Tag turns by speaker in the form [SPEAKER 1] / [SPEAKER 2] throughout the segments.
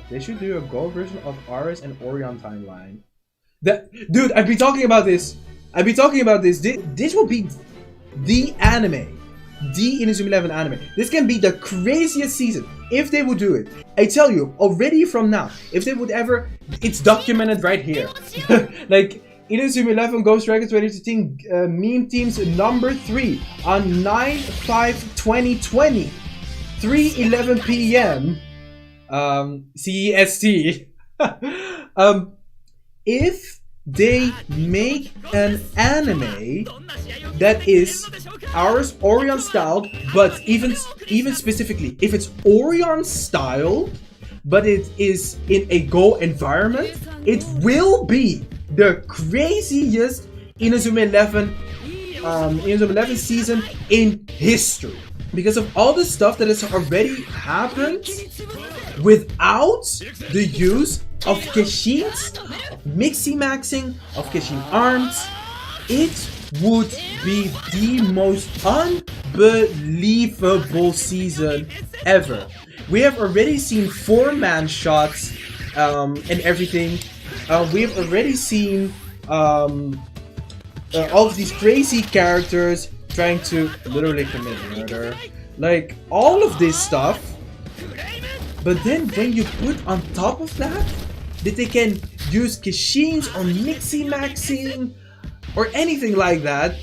[SPEAKER 1] They should do a gold version of Aris and Orion timeline. That dude, I've been talking about this. This will be the anime. The Inazuma 11 anime. This can be the craziest season if they would do it. I tell you, already from now, if they would ever, it's documented right here. Like, Inazuma 11 Ghost Dragon 2015 meme teams number 3 on 9/5/2020, 3:11 p.m. CEST. If they make an anime that is ours Orion styled, but even specifically, if it's Orion style, but it is in a Go environment, it will be the craziest Inazuma 11 season in history. Because of all the stuff that has already happened without the use of Kashins, of Mixi-Maxing, of Kashin arms, it would be the most unbelievable season ever. We have already seen 4-man shots and everything. We have already seen all of these crazy characters trying to literally commit murder. Like, all of this stuff. But then when you put on top of that they can use Kashins or Mixi-Maxing or anything like that,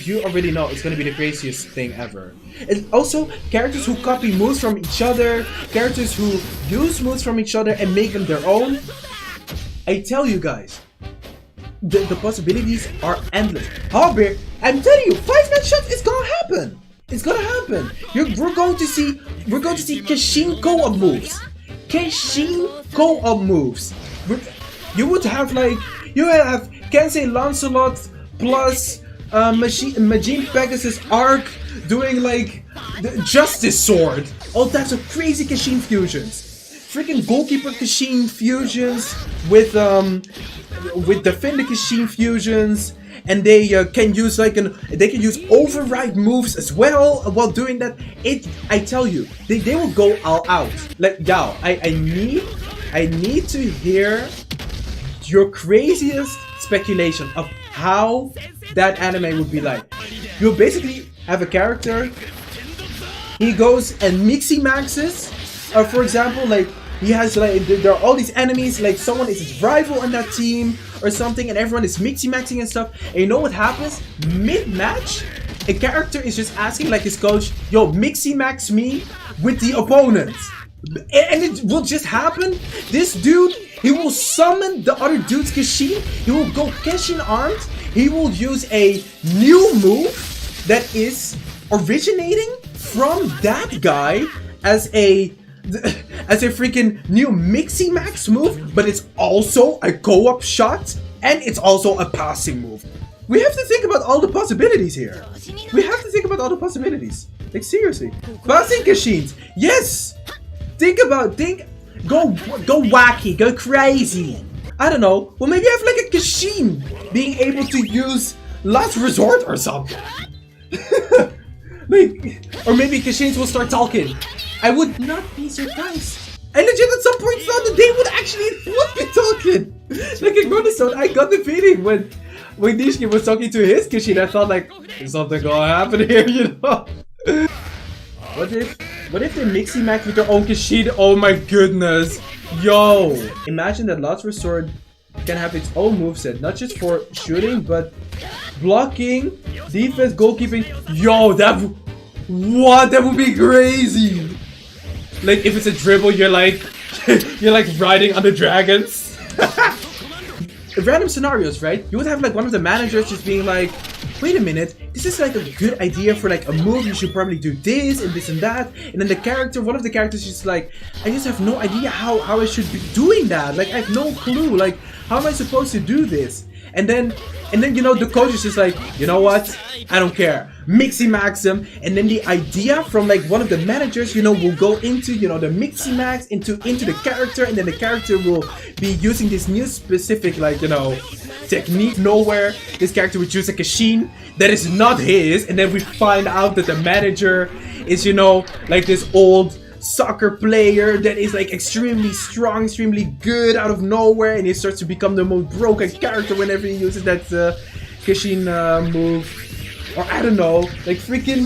[SPEAKER 1] you already know it's gonna be the craziest thing ever. And also, characters who copy moves from each other, characters who use moves from each other and make them their own. I tell you guys, the possibilities are endless. However, I'm telling you, 5-man shot is gonna happen. It's gonna happen. We're going to see Kashin co-op moves. Kashin co-op moves. You would have Kensei Lancelot plus Majin Pegasus Arc doing like the Justice Sword. All types of crazy Kashin fusions. Freaking Goalkeeper Kashin fusions with Defender Kashin fusions. And they can use override moves as well while doing that. I tell you, they will go all out. Like, Yao, I need to hear your craziest speculation of how that anime would be like. You'll basically have a character, he goes and Mixi-Maxes, for example, like he has there are all these enemies, like someone is his rival on that team or something, and everyone is Mixi-Maxing and stuff. And you know what happens? Mid-match, a character is just asking like his coach, yo, Mixi-Max me with the opponent. And it will just happen. This dude, he will summon the other dude's Kashin. He will go Kashin armed. He will use a new move that is originating from that guy as a freaking new Mixi-Max move, but it's also a go-up shot and it's also a passing move. We have to think about all the possibilities here. Like, seriously. Passing Kashins. Yes! Go wacky, go crazy. I don't know. Well, maybe have like a Kashin being able to use Last Resort or something. Or maybe Kashins will start talking. I would not be surprised. I legit at some point thought that they would actually be talking. Like in Cornerstone, I got the feeling when Nishiki was talking to his Kashin, I thought like, there's something gonna happen here, you know? What if they Mixi-Max with their own Kashin? Oh my goodness. Yo! Imagine that Last Resort can have its own moveset, not just for shooting, but blocking, defense, goalkeeping. Yo, that would be crazy! Like, if it's a dribble, you're like riding on the dragons. Random scenarios, right? You would have like one of the managers just being like, wait a minute, this is like a good idea for like a move, you should probably do this and this and that. And then one of the characters is like, I just have no idea how I should be doing that. Like, I have no clue, like, how am I supposed to do this? And then you know, the coach is just like, you know what? I don't care. Mixi-Max them. And then the idea from like one of the managers, you know, will go into, you know, the Mixi-Max into the character, and then the character will be using this new specific, like, you know, technique. Nowhere this character would use a Kashin that is not his, and then we find out that the manager is, you know, like this old soccer player that is like extremely strong, extremely good out of nowhere, and he starts to become the most broken character whenever he uses that Kishin move. Or I don't know, like freaking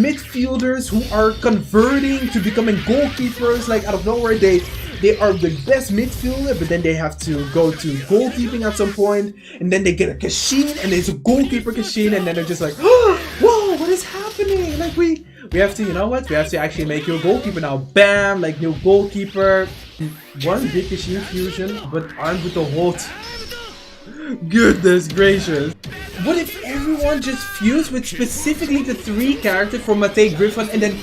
[SPEAKER 1] midfielders who are converting to becoming goalkeepers, like out of nowhere. They are the best midfielder, but then they have to go to goalkeeping at some point, and then they get a Kishin, and there's a goalkeeper Kishin, and then they're just like, oh, whoa, what is happening? Like we have to, you know what? We have to actually make you a goalkeeper now. Bam, like new goalkeeper. One big Kishin fusion, but armed with the whole goodness gracious. What if everyone just fused with specifically the 3 characters for Mate Griffon, and then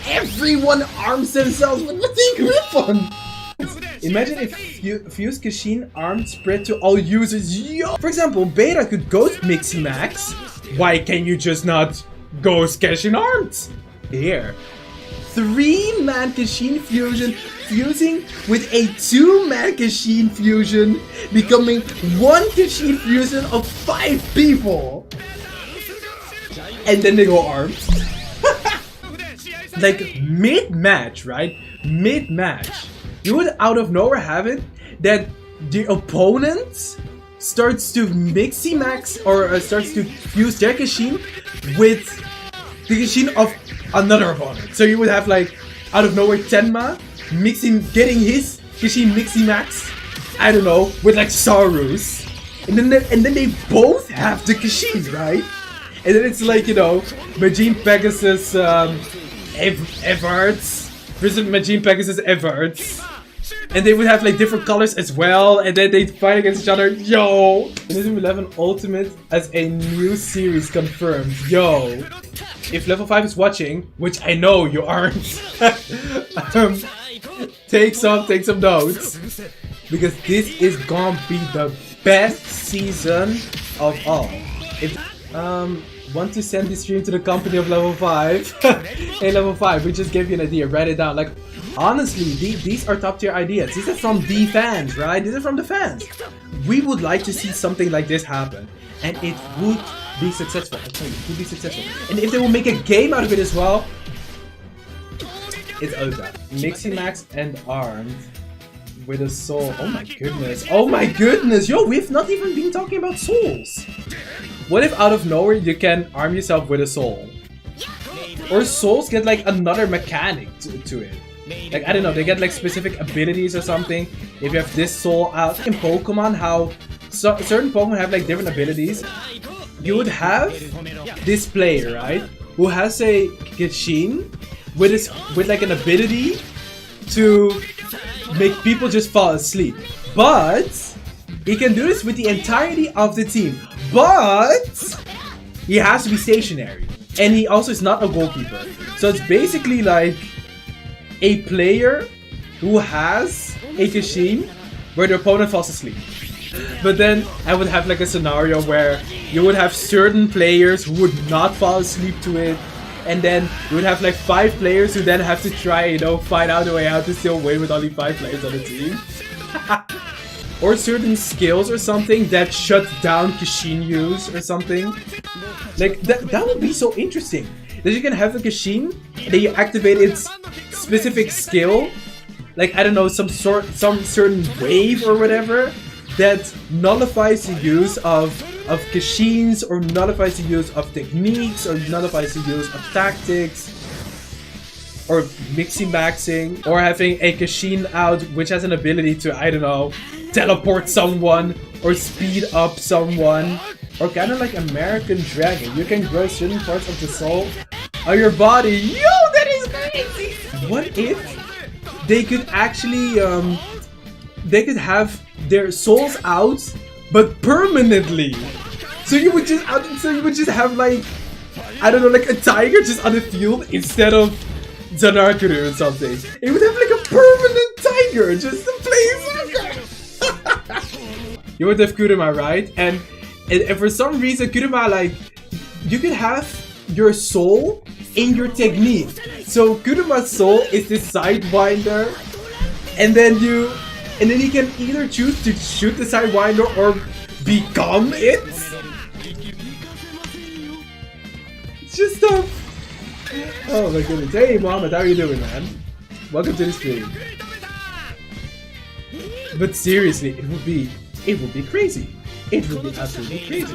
[SPEAKER 1] everyone arms themselves with Mate Griffon? Imagine if Fused Kishin armed spread to all users. Yo! For example, Beta could ghost Mixie Max. Why can you just not ghost Kishin armed? Here. 3-man Kishin fusion fusing with a 2-man Kishin fusion, becoming 1 Kishin fusion of 5 people. And then they go armed. Like mid-match, right? Mid-match. You would out of nowhere have it that the opponent starts to Mixie Max or starts to fuse their Kishin with the Kishin of another opponent. So you would have like out of nowhere Tenma getting his Kishin Mixie Max, I don't know, with like Sarus. And then they both have the Kishin, right? And then it's like, you know, Majin Pegasus Everards versus Majin Pegasus Everards. And they would have like different colors as well, and then they'd fight against each other. Yo! Inazuma 11 Ultimate as a new series confirmed. Yo! If level 5 is watching, which I know you aren't, take some notes, because this is gonna be the best season of all. If want to send this stream to the company of level 5? Hey level 5, we just gave you an idea, write it down. Like honestly, these are top tier ideas. These are from the fans, right? These are from the fans. We would like to see something like this happen, and it would be successful. I tell you, it would be successful. And if they will make a game out of it as well, it's over. Mixie Max and armed with a soul. Oh my goodness. Oh my goodness. Yo, we've not even been talking about souls. What if out of nowhere you can arm yourself with a soul? Or souls get like another mechanic to it. Like, I don't know, they get like specific abilities or something. If you have this soul out in Pokemon, how certain Pokemon have like different abilities. You would have this player, right? Who has a Kishin with like an ability to make people just fall asleep. But he can do this with the entirety of the team. But he has to be stationary. And he also is not a goalkeeper. So it's basically like a player who has a Kishin where the opponent falls asleep. But then I would have like a scenario where you would have certain players who would not fall asleep to it, and then you would have like 5 players who then have to try, you know, find out a way out to still win with only 5 players on the team. Or certain skills or something that shut down Kishin use or something. Like that would be so interesting. That you can have a Kishin, that you activate its specific skill, like I don't know, some certain wave or whatever, that nullifies the use of Kishins, or nullifies the use of techniques, or nullifies the use of tactics, or mixing maxing, or having a Kishin out which has an ability to, I don't know, teleport someone or speed up someone. Or kind of like American Dragon, you can grow certain parts of the soul on your body. Yo, that is crazy! What if they could actually, they could have their souls out, but permanently? So you would just have like, I don't know, like a tiger just on the field instead of Zanarkuru or something. It would have like a permanent tiger just to play soccer. You would have Kuruma, right? And for some reason, Kuruma, like, you could have your soul in your technique. So Kuruma's soul is this Sidewinder, and then you can either choose to shoot the Sidewinder or become it. It's just oh my goodness. Hey Mohammed, how are you doing, man? Welcome to the stream. But seriously, it would be crazy. It would be absolutely crazy.